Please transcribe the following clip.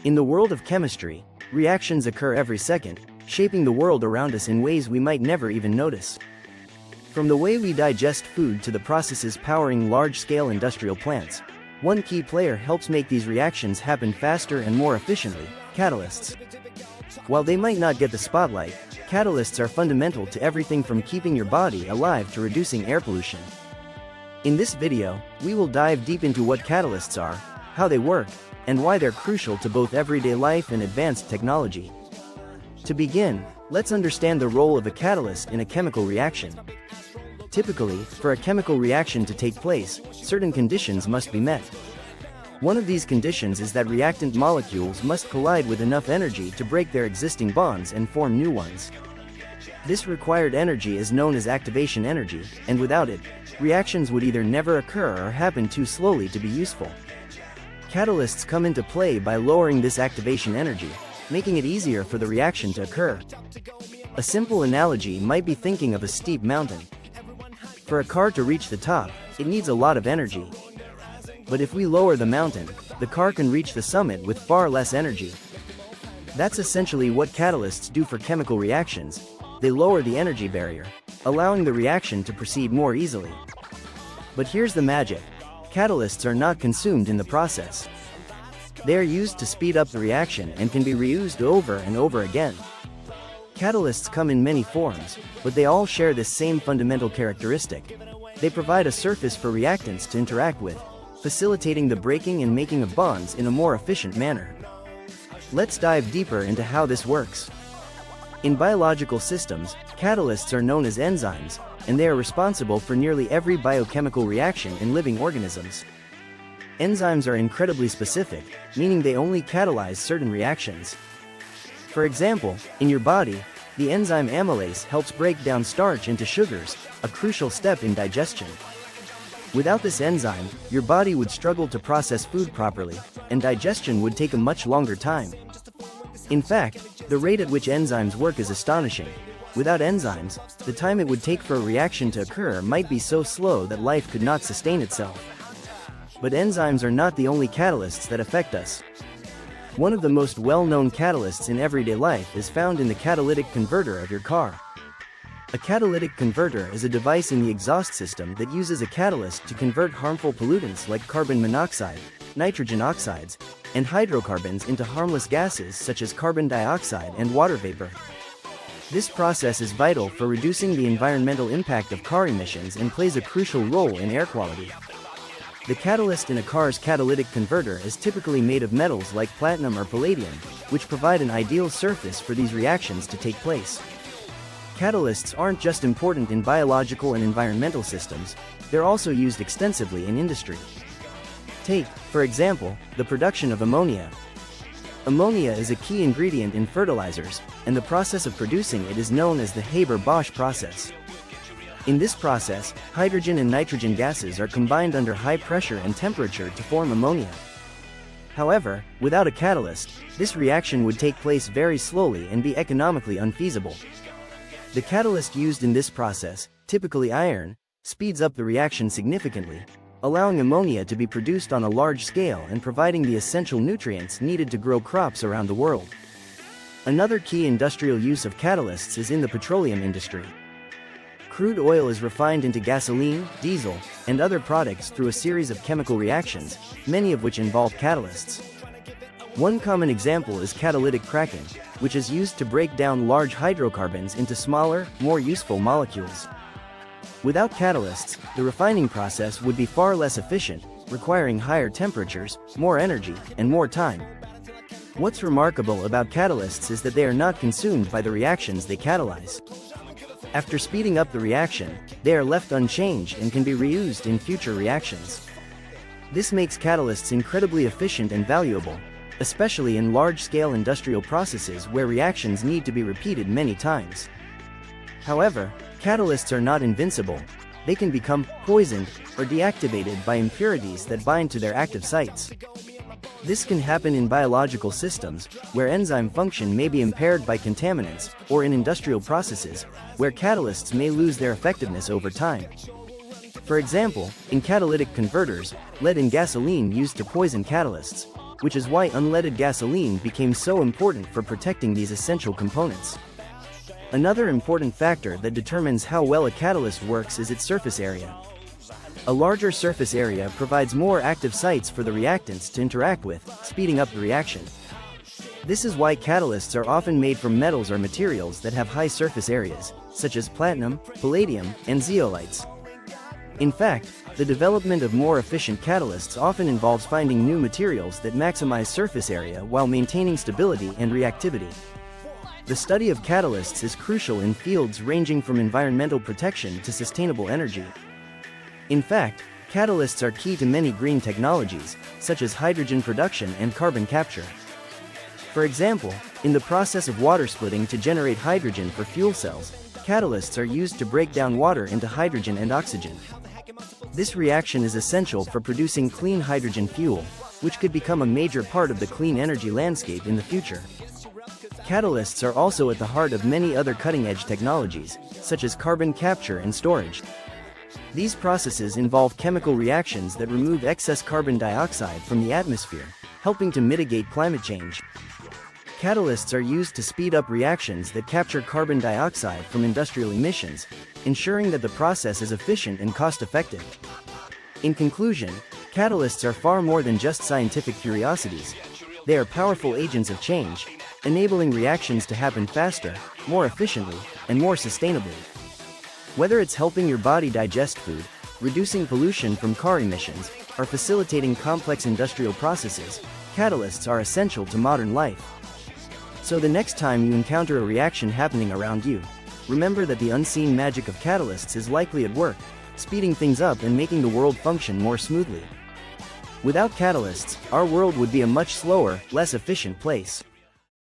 In the world of chemistry, reactions occur every second, shaping the world around us in ways we might never even notice. From the way we digest food to the processes powering large-scale industrial plants, one key player helps make these reactions happen faster and more efficiently: catalysts. While they might not get the spotlight, catalysts are fundamental to everything from keeping your body alive to reducing air pollution. In this video, we will dive deep into what catalysts are, how they work, and why they're crucial to both everyday life and advanced technology. To begin, let's understand the role of a catalyst in a chemical reaction. Typically, for a chemical reaction to take place, certain conditions must be met. One of these conditions is that reactant molecules must collide with enough energy to break their existing bonds and form new ones. This required energy is known as activation energy, and without it, reactions would either never occur or happen too slowly to be useful. Catalysts come into play by lowering this activation energy, making it easier for the reaction to occur. A simple analogy might be thinking of a steep mountain. For a car to reach the top, it needs a lot of energy. But if we lower the mountain, the car can reach the summit with far less energy. That's essentially what catalysts do for chemical reactions. They lower the energy barrier, allowing the reaction to proceed more easily. But here's the magic: catalysts are not consumed in the process. They are used to speed up the reaction and can be reused over and over again. Catalysts come in many forms, but they all share this same fundamental characteristic. They provide a surface for reactants to interact with, facilitating the breaking and making of bonds in a more efficient manner. Let's dive deeper into how this works. In biological systems, catalysts are known as enzymes, and they are responsible for nearly every biochemical reaction in living organisms. Enzymes are incredibly specific, meaning they only catalyze certain reactions. For example, in your body, the enzyme amylase helps break down starch into sugars, a crucial step in digestion. Without this enzyme, your body would struggle to process food properly, and digestion would take a much longer time. In fact, the rate at which enzymes work is astonishing. Without enzymes, the time it would take for a reaction to occur might be so slow that life could not sustain itself. But enzymes are not the only catalysts that affect us. One of the most well-known catalysts in everyday life is found in the catalytic converter of your car. A catalytic converter is a device in the exhaust system that uses a catalyst to convert harmful pollutants like carbon monoxide, nitrogen oxides, and hydrocarbons into harmless gases such as carbon dioxide and water vapor. This process is vital for reducing the environmental impact of car emissions and plays a crucial role in air quality. The catalyst in a car's catalytic converter is typically made of metals like platinum or palladium, which provide an ideal surface for these reactions to take place. Catalysts aren't just important in biological and environmental systems, they're also used extensively in industry. Take, for example, the production of ammonia. Ammonia is a key ingredient in fertilizers, and the process of producing it is known as the Haber-Bosch process. In this process, hydrogen and nitrogen gases are combined under high pressure and temperature to form ammonia. However, without a catalyst, this reaction would take place very slowly and be economically unfeasible. The catalyst used in this process, typically iron, speeds up the reaction significantly, allowing ammonia to be produced on a large scale and providing the essential nutrients needed to grow crops around the world. Another key industrial use of catalysts is in the petroleum industry. Crude oil is refined into gasoline, diesel, and other products through a series of chemical reactions, many of which involve catalysts. One common example is catalytic cracking, which is used to break down large hydrocarbons into smaller, more useful molecules. Without catalysts, the refining process would be far less efficient, requiring higher temperatures, more energy, and more time. What's remarkable about catalysts is that they are not consumed by the reactions they catalyze. After speeding up the reaction, they are left unchanged and can be reused in future reactions. This makes catalysts incredibly efficient and valuable, especially in large-scale industrial processes where reactions need to be repeated many times. However, catalysts are not invincible. They can become poisoned or deactivated by impurities that bind to their active sites. This can happen in biological systems, where enzyme function may be impaired by contaminants, or in industrial processes, where catalysts may lose their effectiveness over time. For example, in catalytic converters, lead in gasoline used to poison catalysts, which is why unleaded gasoline became so important for protecting these essential components. Another important factor that determines how well a catalyst works is its surface area. A larger surface area provides more active sites for the reactants to interact with, speeding up the reaction. This is why catalysts are often made from metals or materials that have high surface areas, such as platinum, palladium, and zeolites. In fact, the development of more efficient catalysts often involves finding new materials that maximize surface area while maintaining stability and reactivity. The study of catalysts is crucial in fields ranging from environmental protection to sustainable energy. In fact, catalysts are key to many green technologies, such as hydrogen production and carbon capture. For example, in the process of water splitting to generate hydrogen for fuel cells, catalysts are used to break down water into hydrogen and oxygen. This reaction is essential for producing clean hydrogen fuel, which could become a major part of the clean energy landscape in the future. Catalysts are also at the heart of many other cutting-edge technologies, such as carbon capture and storage. These processes involve chemical reactions that remove excess carbon dioxide from the atmosphere, helping to mitigate climate change. Catalysts are used to speed up reactions that capture carbon dioxide from industrial emissions, ensuring that the process is efficient and cost-effective. In conclusion, catalysts are far more than just scientific curiosities. They are powerful agents of change, enabling reactions to happen faster, more efficiently, and more sustainably. Whether it's helping your body digest food, reducing pollution from car emissions, or facilitating complex industrial processes, catalysts are essential to modern life. So the next time you encounter a reaction happening around you, remember that the unseen magic of catalysts is likely at work, speeding things up and making the world function more smoothly. Without catalysts, our world would be a much slower, less efficient place.